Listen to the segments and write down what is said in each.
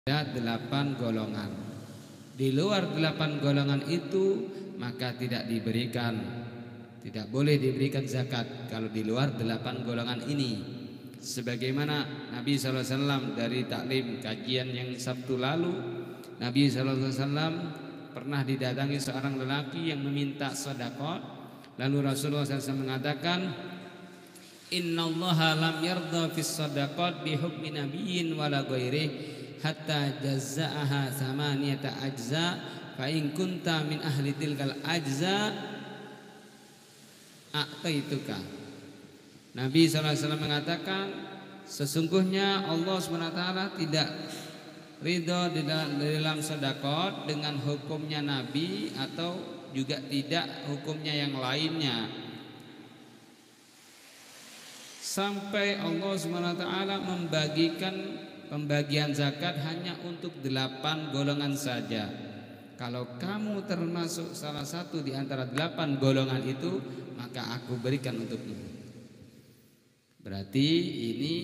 Ada 8 golongan. Di luar 8 golongan itu maka tidak diberikan, tidak boleh diberikan zakat kalau di luar 8 golongan ini. Sebagaimana Nabi SAW dari taklim kajian yang Sabtu lalu, Nabi SAW pernah didatangi seorang lelaki yang meminta sedekah. Lalu Rasulullah SAW mengatakan, Innallaha lam yarda fis sadaqat bihukmi nabiyyin wala ghairihi hatta jazza'aha samaniyata ajza fa in kunta min ahli tilkal ajza a'taituka. Nabi SAW mengatakan, sesungguhnya Allah SWT tidak ridho di dalam sedekah dengan hukumnya Nabi atau juga tidak hukumnya yang lainnya, sampai Allah SWT membagikan pembagian zakat hanya untuk 8 golongan saja. Kalau kamu termasuk salah satu di antara 8 golongan itu, maka aku berikan untukmu. Berarti ini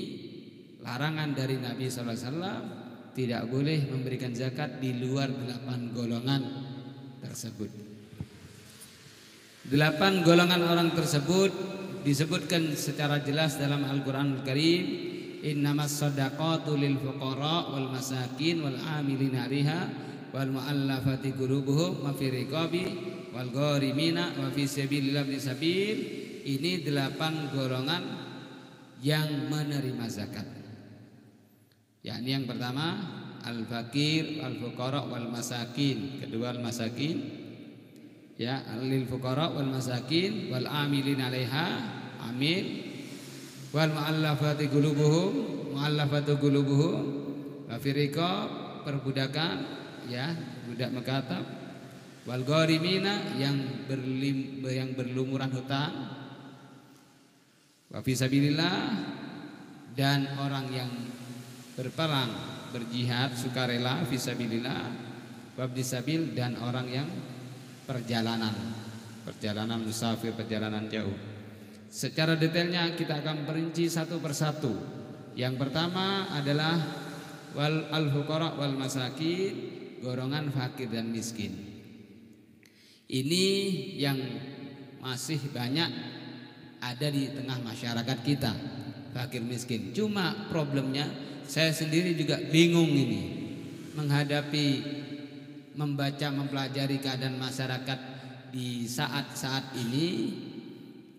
larangan dari Nabi SAW, tidak boleh memberikan zakat di luar 8 golongan tersebut. 8 golongan orang tersebut disebutkan secara jelas dalam Al-Quranul Karim. Innamas shadaqatu lil fuqara wal masakin wal amilina 'alaiha wal mu'allafati qulubuhum wa fi riqabi wal gharimina wa fi sabilillah sabil. Ini 8 golongan yang menerima zakat. Yakni yang pertama al-fakir, al-fuqara wal masakin, kedua al-masakin, ya, lil fuqara wal masakin wal amilina 'alaiha, amil, wal mu'allafati qulubuhum, mu'allafatu qulubuhum, wa fi riqab, perbudakan, ya, budak mekatab, wal gharimina, yang berlumuran hutang, wa fi sabilillah, dan orang yang berperang, berjihad sukarela fi sabilillah, wa fi sabil, dan orang yang perjalanan musafir, perjalanan jauh. Secara detailnya kita akan perinci satu persatu. Yang pertama adalah wal al-fuqara wal masakin, golongan fakir dan miskin. Ini yang masih banyak ada di tengah masyarakat kita, fakir miskin. Cuma problemnya saya sendiri juga bingung ini menghadapi, membaca, mempelajari keadaan masyarakat di saat-saat ini.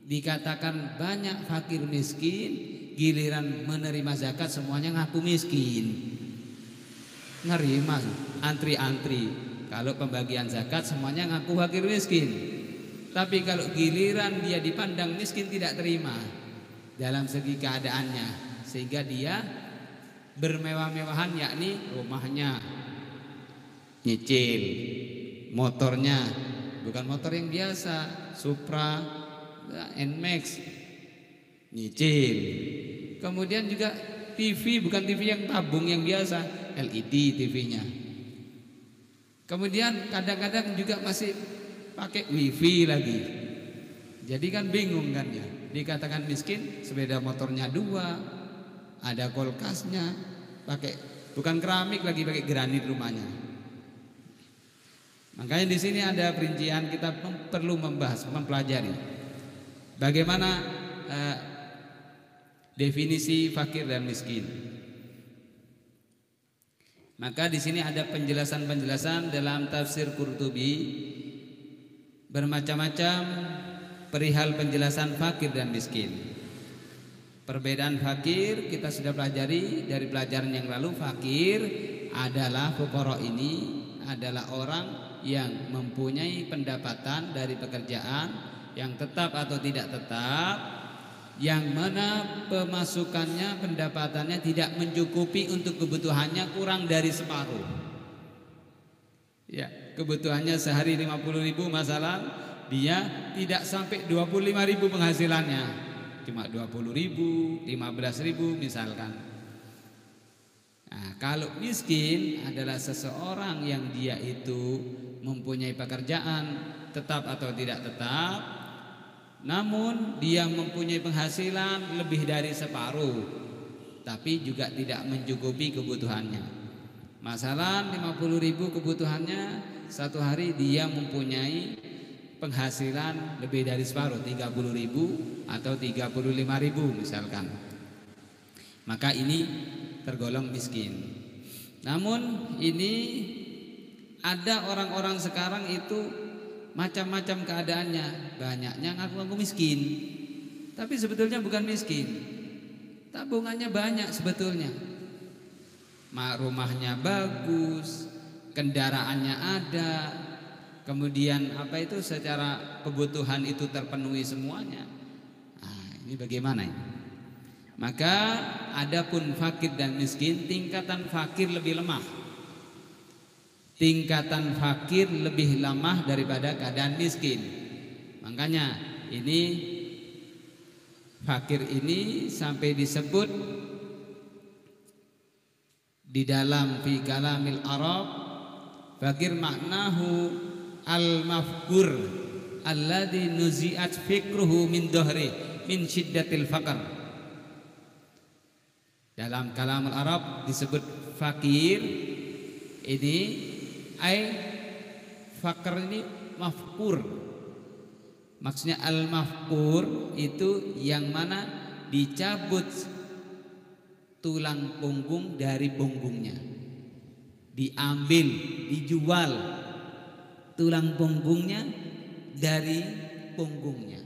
Dikatakan banyak fakir miskin, giliran menerima zakat semuanya ngaku miskin. Ngeri mas, antri-antri. Kalau pembagian zakat semuanya ngaku fakir miskin, tapi kalau giliran dia dipandang miskin tidak terima dalam segi keadaannya, sehingga dia bermewah-mewahan, yakni rumahnya nyicil, motornya bukan motor yang biasa, Supra, Nmax, nyicil. Kemudian juga TV, bukan TV yang tabung yang biasa, LED TV-nya. Kemudian kadang-kadang juga masih pakai wifi lagi. Jadi kan bingung kan ya. Dikatakan miskin, sepeda motornya 2, ada kulkasnya, pakai bukan keramik lagi, pakai granit rumahnya. Makanya di sini ada perincian, kita perlu membahas, mempelajari bagaimana definisi fakir dan miskin. Maka di sini ada penjelasan-penjelasan dalam tafsir Qurtubi, bermacam-macam perihal penjelasan fakir dan miskin. Perbedaan fakir kita sudah pelajari dari pelajaran yang lalu. Fakir adalah fuqara, ini adalah orang yang mempunyai pendapatan dari pekerjaan yang tetap atau tidak tetap, yang mana pemasukannya, pendapatannya tidak mencukupi untuk kebutuhannya, kurang dari separuh. Ya, kebutuhannya sehari 50.000, masalah dia tidak sampai 25.000 penghasilannya, cuma 20.000, 15.000 misalkan. Nah, kalau miskin adalah seseorang yang dia itu mempunyai pekerjaan tetap atau tidak tetap, namun dia mempunyai penghasilan lebih dari separuh, tapi juga tidak mencukupi kebutuhannya. Masalah 50.000 kebutuhannya, satu hari dia mempunyai penghasilan lebih dari separuh, 30.000 atau 35.000 misalkan. Maka ini tergolong miskin. Namun ini ada orang-orang sekarang itu macam-macam keadaannya. Banyaknya ngaku-ngaku miskin, tapi sebetulnya bukan miskin. Tabungannya banyak sebetulnya. Rumahnya bagus, kendaraannya ada, kemudian secara kebutuhan itu terpenuhi semuanya. Nah, ini bagaimana ini? Maka adapun fakir dan miskin, tingkatan fakir lebih lemah. Tingkatan fakir lebih lemah daripada keadaan miskin. Makanya ini fakir ini sampai disebut di dalam fi kalamil Arab, fakir maknahu al-mafkur alladhi nuzi'at fikruhu min dohri min syiddatil faqr. Dalam kalamul Arab disebut fakir ini fakir ini mafkur. Maksudnya al-mafkur itu yang mana dicabut tulang punggung dari punggungnya, diambil, dijual tulang punggungnya dari punggungnya.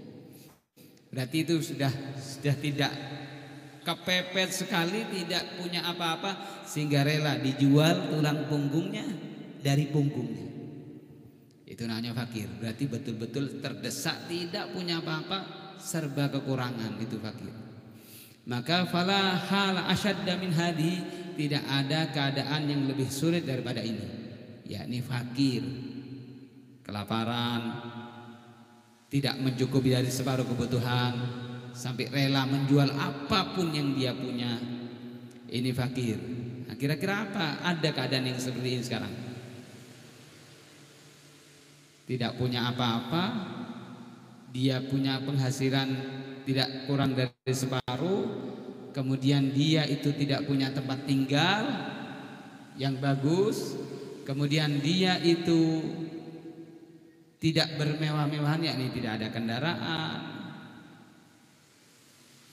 Berarti itu sudah tidak kepepet sekali, tidak punya apa-apa, sehingga rela dijual tulang punggungnya dari punggungnya. Itu namanya fakir. Berarti betul-betul terdesak, tidak punya apa-apa, serba kekurangan, itu fakir. Maka fala hal asyadda min hadi, tidak ada keadaan yang lebih sulit daripada ini, yakni fakir, kelaparan, tidak mencukupi dari separuh kebutuhan, sampai rela menjual apapun yang dia punya. Ini fakir. Nah, kira-kira apa? Ada keadaan yang seperti ini sekarang? Tidak punya apa-apa, dia punya penghasilan tidak kurang dari separuh, kemudian dia itu tidak punya tempat tinggal yang bagus, kemudian dia itu tidak bermewah-mewahan, yakni tidak ada kendaraan.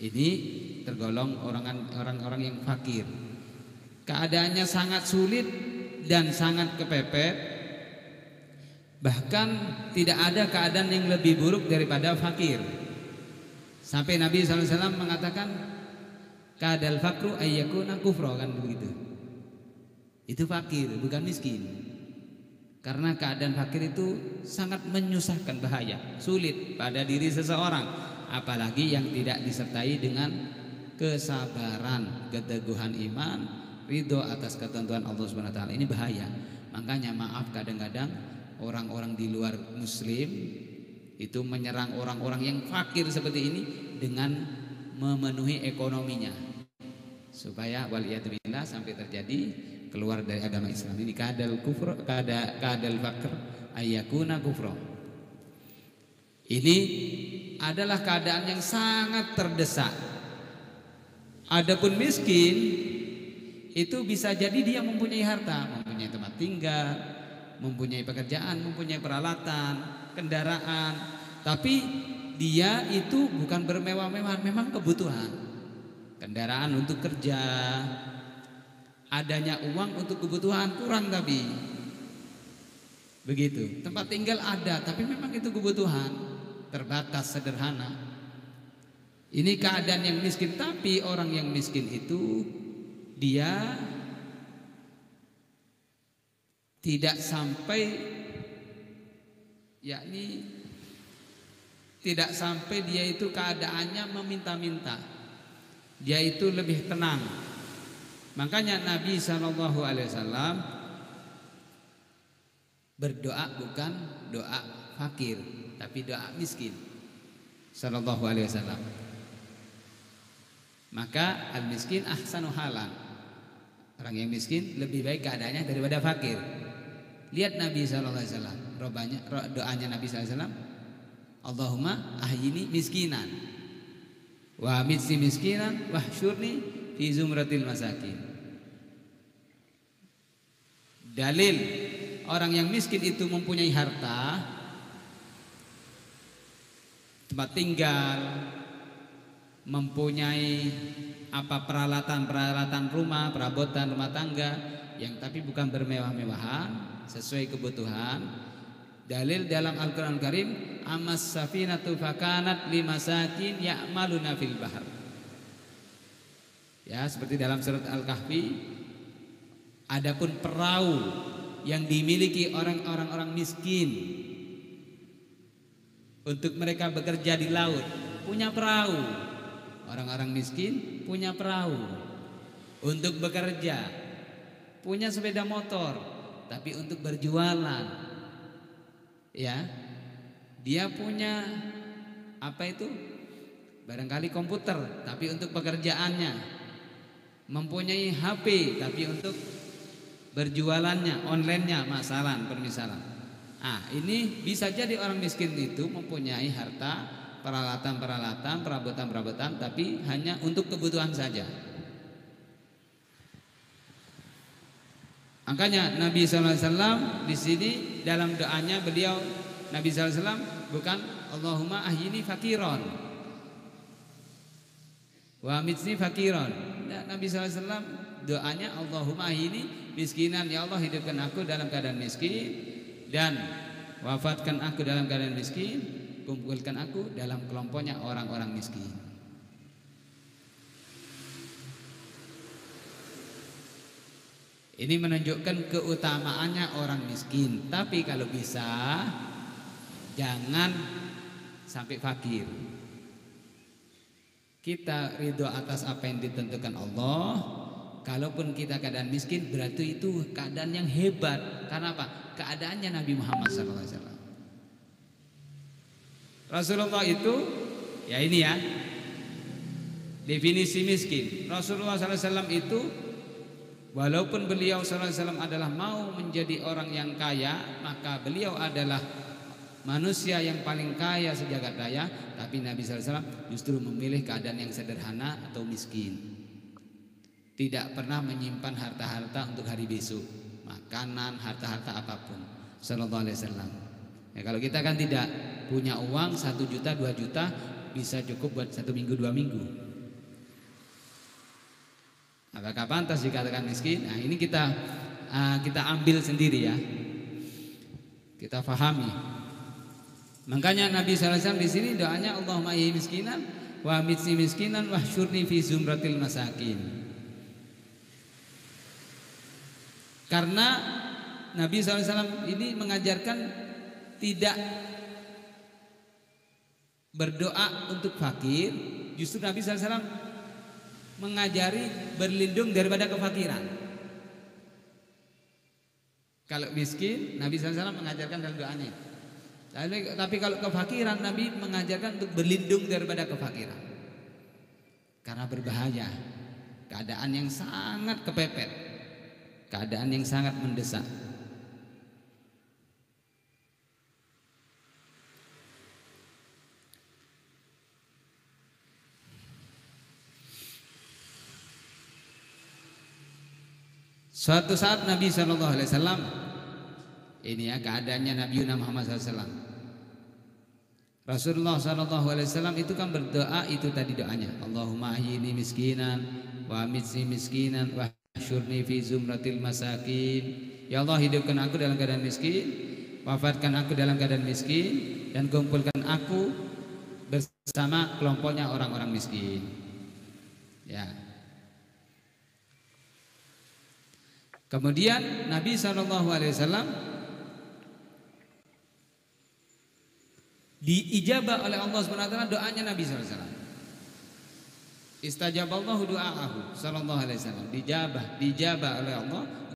Ini tergolong orang-orang yang fakir. Keadaannya sangat sulit dan sangat kepepet. Bahkan tidak ada keadaan yang lebih buruk daripada fakir. Sampai Nabi SAW mengatakan kadal fakru ayyakuna kufra, kan begitu. Itu fakir, bukan miskin. Karena keadaan fakir itu sangat menyusahkan, bahaya, sulit pada diri seseorang, apalagi yang tidak disertai dengan kesabaran, keteguhan iman, ridho atas ketentuan Allah Subhanahu wa taala. Ini bahaya. Makanya maaf, kadang-kadang orang-orang di luar muslim itu menyerang orang-orang yang fakir seperti ini dengan memenuhi ekonominya, supaya waliyadzubillah sampai terjadi keluar dari agama Islam. Ini kadal kufur, kadal fakr ayyakuna kufra. Ini adalah keadaan yang sangat terdesak. Adapun miskin itu bisa jadi dia mempunyai harta, mempunyai tempat tinggal, mempunyai pekerjaan, mempunyai peralatan, kendaraan, tapi dia itu bukan bermewah-mewahan, memang kebutuhan. Kendaraan untuk kerja, adanya uang untuk kebutuhan kurang, tapi begitu. Tempat tinggal ada, tapi memang itu kebutuhan terbatas, sederhana. Ini keadaan yang miskin. Tapi orang yang miskin itu dia tidak sampai, yakni tidak sampai dia itu keadaannya meminta-minta. Dia itu lebih tenang. Makanya Nabi SAW berdoa bukan doa fakir, tapi doa miskin sallallahu alaihi wasallam. Maka al-miskin ahsanu halan. Orang yang miskin lebih baik keadaannya daripada fakir. Lihat Nabi SAW, doanya Nabi SAW, Allahumma ahyini miskinan wa amitni miskinan wahsyurni fi zumratil masakin. Dalil orang yang miskin itu mempunyai harta, tempat tinggal, mempunyai peralatan rumah, perabotan rumah tangga yang tapi bukan bermewah-mewahan, sesuai kebutuhan. Dalil dalam Al-Qur'an Karim, amas safinatu fakanat limasakin ya'maluna fil bahr. Ya, seperti dalam surat Al-Kahfi, adapun perahu yang dimiliki orang-orang miskin untuk mereka bekerja di laut, punya perahu. Orang-orang miskin punya perahu untuk bekerja, punya sepeda motor, tapi untuk berjualan, ya, dia punya barangkali komputer, tapi untuk pekerjaannya, mempunyai HP, tapi untuk berjualannya, online-nya, permisalan. Ini bisa jadi orang miskin itu mempunyai harta, peralatan, perabotan, tapi hanya untuk kebutuhan saja. Makanya Nabi SAW di sini dalam doanya beliau, Nabi SAW bukan Allahumma ahyini fakiron wa amitni fakiron. Nabi SAW doanya Allahumma ahyini miskinan, ya Allah hidupkan aku dalam keadaan miskin dan wafatkan aku dalam keadaan miskin, kumpulkan aku dalam kelompoknya orang-orang miskin. Ini menunjukkan keutamaannya orang miskin. Tapi kalau bisa jangan sampai fakir. Kita ridho atas apa yang ditentukan Allah. Kalaupun kita keadaan miskin, berarti itu keadaan yang hebat. Karena apa? Keadaannya Nabi Muhammad SAW. Rasulullah itu, ya ini ya, definisi miskin. Rasulullah SAW itu, walaupun beliau SAW adalah mau menjadi orang yang kaya, maka beliau adalah manusia yang paling kaya sejagat raya. Tapi Nabi SAW justru memilih keadaan yang sederhana atau miskin. Tidak pernah menyimpan harta-harta untuk hari besok, makanan, harta-harta apapun. Sallallahu alaihi wasallam. Ya, kalau kita kan tidak punya uang 1 juta 2 juta bisa cukup buat 1 minggu 2 minggu. Apakah pantas dikatakan miskin? Nah, ini kita ambil sendiri ya. Kita fahami. Makanya Nabi SAW di sini doanya Allahumma ahyini miskinan wa amitni miskinan wahsyurni fi zumratil masakin. Karena Nabi SAW ini mengajarkan tidak berdoa untuk fakir. Justru Nabi SAW mengajari berlindung daripada kefakiran. Kalau miskin, Nabi SAW mengajarkan dalam doanya. Tapi kalau kefakiran, Nabi mengajarkan untuk berlindung daripada kefakiran. Karena berbahaya, keadaan yang sangat kepepet, keadaan yang sangat mendesak. Suatu saat Nabi SAW, ini ya keadaannya Nabi Muhammad SAW. Rasulullah SAW itu kan berdoa, itu tadi doanya, Allahumma ahyini miskinan wa amitni miskinan wa syurni fi zumratil masakin. Ya Allah hidupkan aku dalam keadaan miskin, wafatkan aku dalam keadaan miskin, dan kumpulkan aku bersama kelompoknya orang-orang miskin. Ya. Kemudian Nabi SAW diijabah oleh Allah SWT doanya Nabi SAW. Istajaballahu du'aahu sallallahu alaihi wasallam. Dijabah oleh Allah